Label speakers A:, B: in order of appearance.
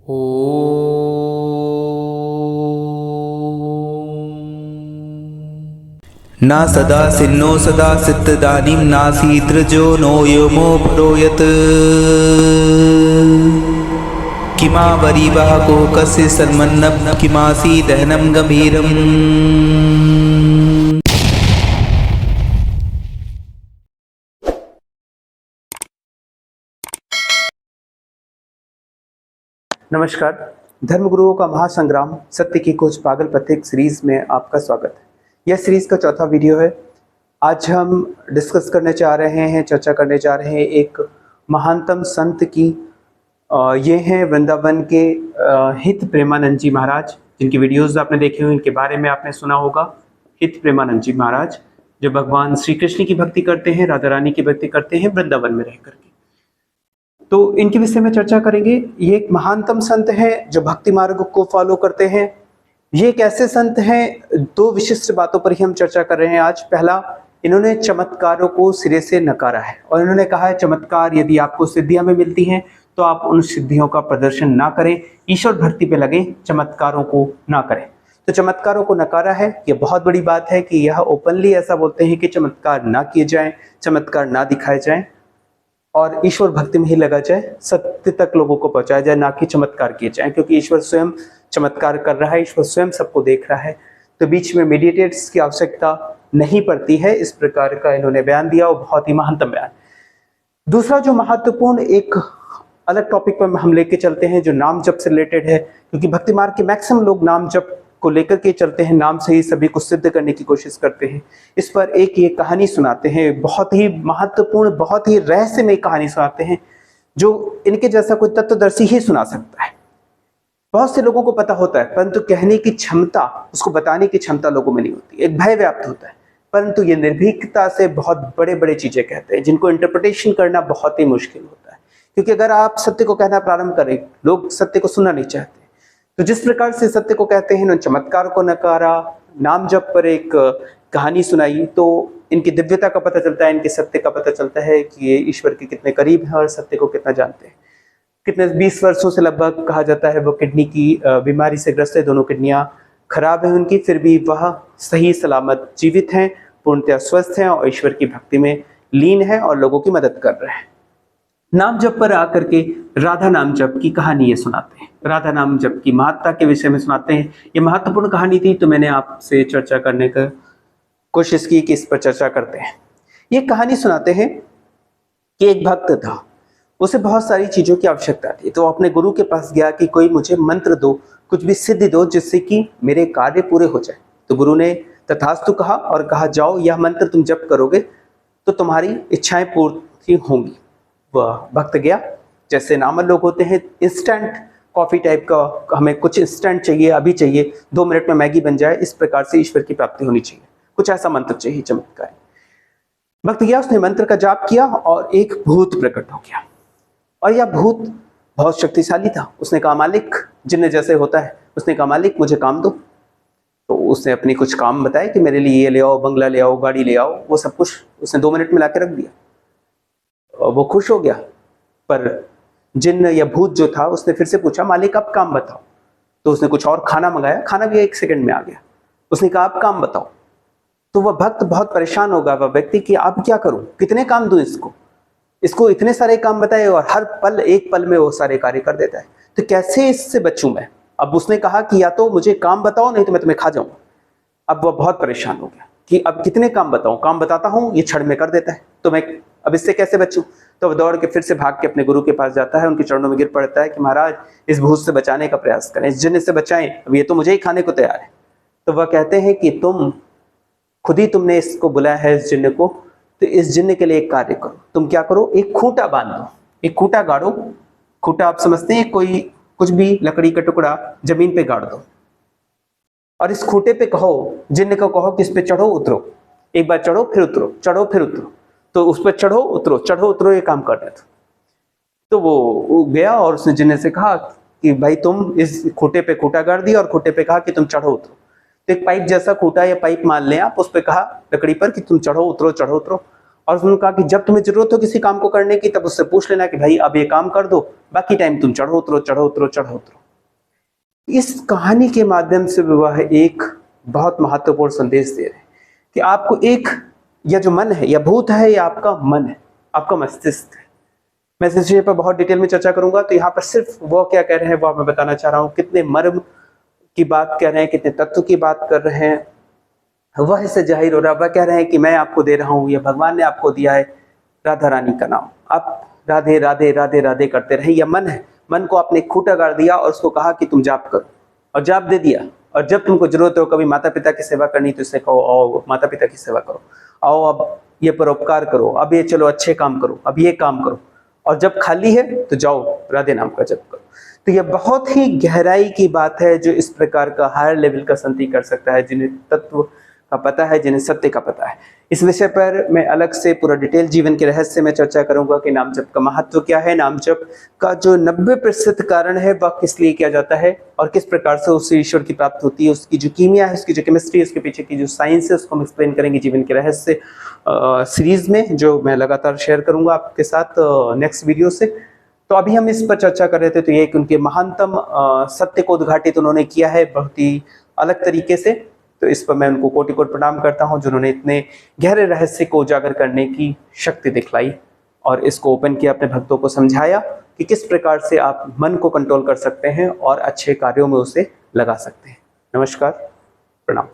A: ॐ न सदा सिन्नो सदा सिद्धदानीं नासीतृजो नो योमो परोयत् किमावरीवः कोकस्य सन्मन्नम् किमासी दहनं गंभीरम्।
B: नमस्कार। धर्मगुरुओं का महासंग्राम सत्य की खोज पागल पथिक सीरीज में आपका स्वागत है। यह सीरीज का चौथा वीडियो है। आज हम डिस्कस करने जा रहे हैं, चर्चा करने जा रहे हैं एक महानतम संत की। ये हैं वृंदावन के हित प्रेमानंद जी महाराज, जिनकी वीडियोस आपने देखे हुए, इनके बारे में आपने सुना होगा। हित प्रेमानंद जी महाराज जो भगवान श्री कृष्ण की भक्ति करते हैं, राधा रानी की भक्ति करते हैं वृंदावन में रह करके। तो इनके विषय में चर्चा करेंगे। ये एक महानतम संत है जो भक्ति मार्ग को फॉलो करते हैं। ये एक ऐसे संत हैं, दो विशिष्ट बातों पर ही हम चर्चा कर रहे हैं आज। पहला, इन्होंने चमत्कारों को सिरे से नकारा है और इन्होंने कहा है चमत्कार यदि आपको सिद्धियां में मिलती हैं तो आप उन सिद्धियों का प्रदर्शन ना करें, ईश्वर भक्ति पे लगे, चमत्कारों को ना करें। तो चमत्कारों को नकारा है। ये बहुत बड़ी बात है कि यह ओपनली ऐसा बोलते हैं कि चमत्कार ना किए जाएं, चमत्कार ना दिखाए जाएं और ईश्वर भक्ति में ही लगा जाए, सत्य तक लोगों को पहुंचाया जाए, ना कि चमत्कार किए जाए, क्योंकि ईश्वर स्वयं चमत्कार कर रहा है, ईश्वर स्वयं सबको देख रहा है। तो बीच में मीडिएटर्स की आवश्यकता नहीं पड़ती है। इस प्रकार का इन्होंने बयान दिया और बहुत ही महानतम बयान। दूसरा जो महत्वपूर्ण एक अलग टॉपिक पर हम लेके चलते हैं जो नाम जप से रिलेटेड है, क्योंकि भक्ति मार्ग के मैक्सिमम लोग नाम जप को लेकर के चलते हैं, नाम से ही सभी कुछ सिद्ध करने की कोशिश करते हैं। इस पर एक ये कहानी सुनाते हैं, बहुत ही महत्वपूर्ण, बहुत ही रहस्यमय कहानी सुनाते हैं जो इनके जैसा कोई तत्वदर्शी ही सुना सकता है। बहुत से लोगों को पता होता है, परंतु कहने की क्षमता, उसको बताने की क्षमता लोगों में नहीं होती। एक भय व्याप्त होता है, परंतु ये निर्भीकता से बहुत बड़े बड़े चीजें कहते हैं जिनको इंटरप्रिटेशन करना बहुत ही मुश्किल होता है। क्योंकि अगर आप सत्य को कहना प्रारंभ करें, लोग सत्य को सुनना नहीं चाहते। तो जिस प्रकार से सत्य को कहते हैं, इन्होंने चमत्कार को नकारा, नाम जप पर एक कहानी सुनाई, तो इनकी दिव्यता का पता चलता है, इनके सत्य का पता चलता है कि ये ईश्वर के कितने करीब हैं और सत्य को कितना जानते हैं। कितने 20 वर्षों से लगभग कहा जाता है वो किडनी की बीमारी से ग्रस्त है, दोनों किडनियां खराब हैं उनकी, फिर भी वह सही सलामत जीवित हैं, पूर्णतः स्वस्थ हैं और ईश्वर की भक्ति में लीन है और लोगों की मदद कर रहे हैं। नाम जप पर आकर के राधा नाम जप की कहानी ये सुनाते हैं, राधा नाम जप की महत्ता के विषय में सुनाते हैं। ये महत्वपूर्ण कहानी थी, तो मैंने आपसे चर्चा करने का कोशिश की कि इस पर चर्चा करते हैं। ये कहानी सुनाते हैं कि एक भक्त था, उसे बहुत सारी चीजों की आवश्यकता थी। तो अपने गुरु के पास गया कि कोई मुझे मंत्र दो, कुछ भी सिद्धि दो जिससे कि मेरे कार्य पूरे हो जाए। तो गुरु ने तथास्तु कहा और कहा जाओ, यह मंत्र तुम जप करोगे तो तुम्हारी इच्छाएं पूर्ति होंगी। वह भक्त गया, जैसे नॉर्मल लोग होते हैं, इंस्टेंट कॉफी टाइप का, हमें कुछ इंस्टेंट चाहिए, अभी चाहिए, 2 मिनट में मैगी बन जाए, इस प्रकार से ईश्वर की प्राप्ति होनी चाहिए, कुछ ऐसा मंत्र चाहिए चमत्कार। भक्त गया, उसने मंत्र का जाप किया और एक भूत प्रकट हो गया और यह भूत बहुत शक्तिशाली था। उसने कहा मालिक, जिन्न जैसे होता है, उसने कहा मालिक मुझे काम दो। तो उसने अपनी कुछ काम बताया कि मेरे लिए ये ले आओ, बंगला ले आओ, गाड़ी ले आओ, वो सब कुछ उसने 2 मिनट में ला के रख दिया। वो खुश हो गया। पर जिन्न या भूत जो था उसने फिर से पूछा मालिक अब काम बताओ। तो उसने कुछ और खाना मंगाया, खाना भी 1 सेकंड में आ गया। उसने कहा अब काम बताओ। तो वह भक्त बहुत परेशान होगा, वह व्यक्ति कि अब क्या करूं, कितने काम दूं इसको इतने सारे काम बताए और हर पल, एक पल में वो सारे कार्य कर देता है, तो कैसे इससे बचूं मैं। अब उसने कहा कि या तो मुझे काम बताओ, नहीं तो मैं तुम्हें खा जाऊंगा। अब वह बहुत परेशान हो गया कि अब कितने काम बताऊं, काम बताता हूं ये क्षण में कर देता है, तो मैं अब इससे कैसे बचूं। तो वह दौड़ के फिर से भाग के अपने गुरु के पास जाता है, उनके चरणों में गिर पड़ता है कि महाराज इस भूत से बचाने का प्रयास करें, इस जिन्न से बचाएं, अब ये तो मुझे ही खाने को तैयार है। तो वह कहते हैं कि तुम खुद ही तुमने इसको बुलाया है, इस जिन्न को, तो इस जिन्न के लिए एक कार्य करो। तुम क्या करो, एक खूंटा बांध दो, एक खूंटा गाड़ो। खूंटा आप समझते हैं, कोई कुछ भी लकड़ी का टुकड़ा जमीन पे गाड़ दो और इस खूंटे पे कहो, जिन्न को कहो कि इस पे चढ़ो उतरो, एक बार चढ़ो फिर उतरो, चढ़ो फिर उतरो। तो उस पर चढ़ो उतरो, ये काम कर रहे थे। तो वो गया और उसने जिन्न से कहा कि भाई तुम इस खूंटे पे खूंटा गाड़ दिया और खूंटे पे कहा कि तुम चढ़ो उतरो। तो एक पाइप जैसा खूंटा या पाइप मान लें आप, उस पे कहा लकड़ी पर कि तुम चढ़ो उतरो। और उन्होंने कहा कि जब तुम्हें जरूरत हो किसी काम को करने की तब उससे पूछ लेना कि भाई अब ये काम कर दो, बाकी टाइम तुम चढ़ो उतरो चढ़ो उतरो चढ़ो उतरो। इस कहानी के माध्यम से वह एक बहुत महत्वपूर्ण संदेश दे रहे हैं कि आपको एक, यह जो मन है, यह भूत है, या आपका मन है, आपका मस्तिष्क है। मैं इस विषय पर बहुत डिटेल में चर्चा करूंगा, तो यहाँ पर सिर्फ वो क्या कह रहे हैं वो मैं बताना चाह रहा हूँ। कितने मर्म की बात कर रहे हैं, कितने तत्व की बात कर रहे हैं, वह इससे जाहिर हो रहा है। वह कह रहे हैं कि मैं आपको दे रहा हूँ, यह भगवान ने आपको दिया है राधा रानी का नाम, आप राधे राधे राधे राधे करते रहे। यह मन है, मन को आपने खूंटा गाड़ दिया और उसको कहा कि तुम जाप करो, और जाप दे दिया। और जब तुमको जरूरत हो कभी माता पिता की सेवा करनी तो इससे कहो आओ माता पिता की सेवा करो, आओ अब ये परोपकार करो, अब ये चलो अच्छे काम करो, अब ये काम करो, और जब खाली है तो जाओ राधे नाम का जप करो। तो यह बहुत ही गहराई की बात है जो इस प्रकार का हायर लेवल का संति कर सकता है, जिन्हें तत्व का पता है, जिन्हें सत्य का पता है। इस विषय पर मैं अलग से पूरा डिटेल जीवन के रहस्य में चर्चा करूंगा कि नाम जप का महत्व क्या है, नाम जप का जो 90% कारण है वह किस लिए किया जाता है, और किस प्रकार से उससे ईश्वर की प्राप्ति होती है, उसकी जो कीमिया है, उसकी जो केमिस्ट्री है, उसके पीछे की जो साइंस है, उसको हम एक्सप्लेन करेंगे जीवन के रहस्य सीरीज में, जो मैं लगातार शेयर करूंगा आपके साथ नेक्स्ट वीडियो से। तो अभी हम इस पर चर्चा कर रहे थे, तो ये एक उनके महानतम सत्य को उद्घाटित उन्होंने किया है बहुत ही अलग तरीके से। तो इस पर मैं उनको कोटि कोटि प्रणाम करता हूं, जिन्होंने इतने गहरे रहस्य को उजागर करने की शक्ति दिखलाई और इसको ओपन किया, अपने भक्तों को समझाया कि किस प्रकार से आप मन को कंट्रोल कर सकते हैं और अच्छे कार्यों में उसे लगा सकते हैं। नमस्कार, प्रणाम।